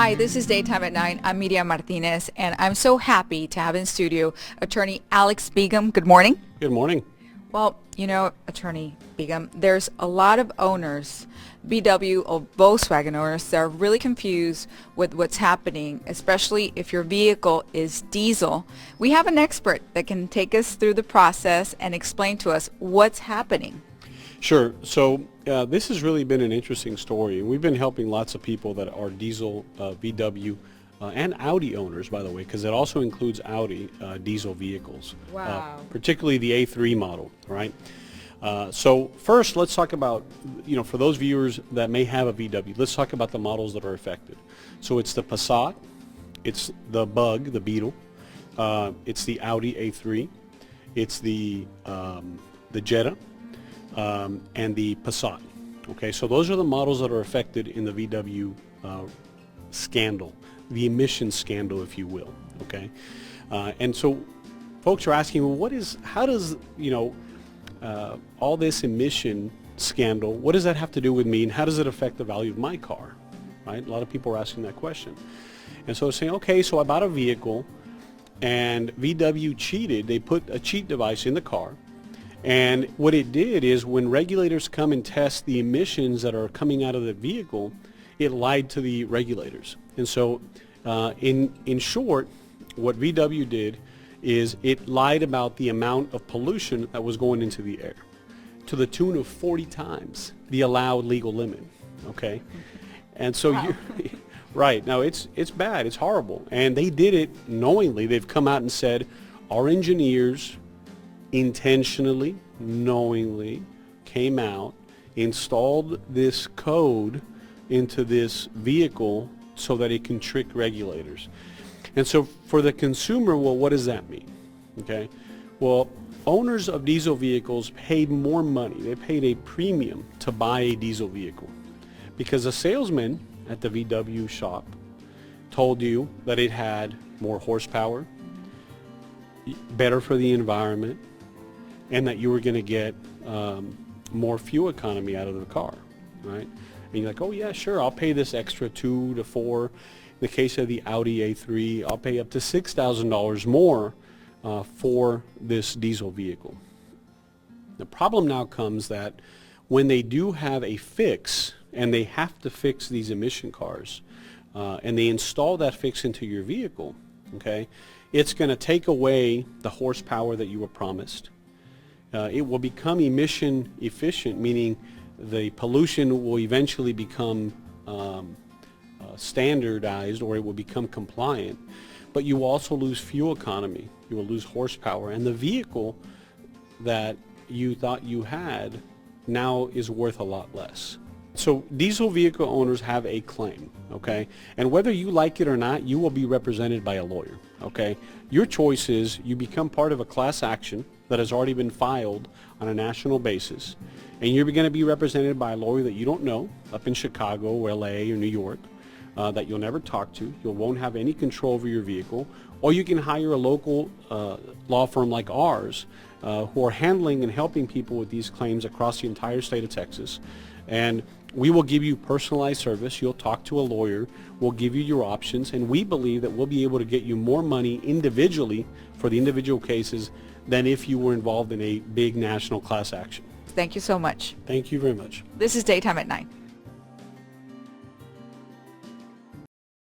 Hi, this is Daytime at 9. I'm Miriam Martinez, and I'm so happy to have in studio attorney Alex Begum. Good morning. Good morning. Well, you know, attorney Begum, there's a lot of owners, VW or Volkswagen owners, that are really confused with what's happening, especially if your vehicle is diesel. We have an expert that can take us through the process and explain to us what's happening. Sure. So this has really been an interesting story. We've been helping lots of people that are diesel, VW, and Audi owners, by the way, because it also includes Audi diesel vehicles. Wow. Particularly the A3 model, right? So first, let's talk about, for those viewers that may have a VW, let's talk about the models that are affected. So it's the Passat, it's the Bug, the Beetle, it's the Audi A3, it's the Jetta, and the Passat. Okay, so those are the models that are affected in the VW scandal, the emissions scandal, if you will. Okay, and so folks are asking, well, how does all this emission scandal, what does that have to do with me, and how does it affect the value of my car? Right? A lot of people are asking that question, and so saying, okay, so I bought a vehicle, and VW cheated. They put a cheat device in the car. And what it did is when regulators come and test the emissions that are coming out of the vehicle, it lied to the regulators. And so in short, what VW did is it lied about the amount of pollution that was going into the air to the tune of 40 times the allowed legal limit. Okay? And so wow. Right. Now it's bad. It's horrible. And they did it knowingly. They've come out and said our engineers intentionally, knowingly came out, installed this code into this vehicle so that it can trick regulators. And so for the consumer, well, what does that mean? Okay, well, owners of diesel vehicles paid more money. They paid a premium to buy a diesel vehicle because a salesman at the VW shop told you that it had more horsepower, better for the environment, and that you were going to get more fuel economy out of the car, right? And you're like, oh yeah, sure, I'll pay this extra 2 to 4. In the case of the Audi A3, I'll pay up to $6,000 more for this diesel vehicle. The problem now comes that when they do have a fix, and they have to fix these emission cars, and they install that fix into your vehicle, okay, it's going to take away the horsepower that you were promised. It will become emission efficient, meaning the pollution will eventually become standardized, or it will become compliant, but you will also lose fuel economy. You will lose horsepower, and the vehicle that you thought you had now is worth a lot less. So diesel vehicle owners have a claim, okay? And whether you like it or not, you will be represented by a lawyer, okay? Your choice is you become part of a class action that has already been filed on a national basis, and you're going to be represented by a lawyer that you don't know up in Chicago or LA or New York, that you'll never talk to. You won't have any control over your vehicle, or you can hire a local law firm like ours who are handling and helping people with these claims across the entire state of Texas. And we will give you personalized service. You'll talk to a lawyer. We'll give you your options, and we believe that we'll be able to get you more money individually for the individual cases than if you were involved in a big national class action. Thank you so much. Thank you very much. This is Daytime at 9.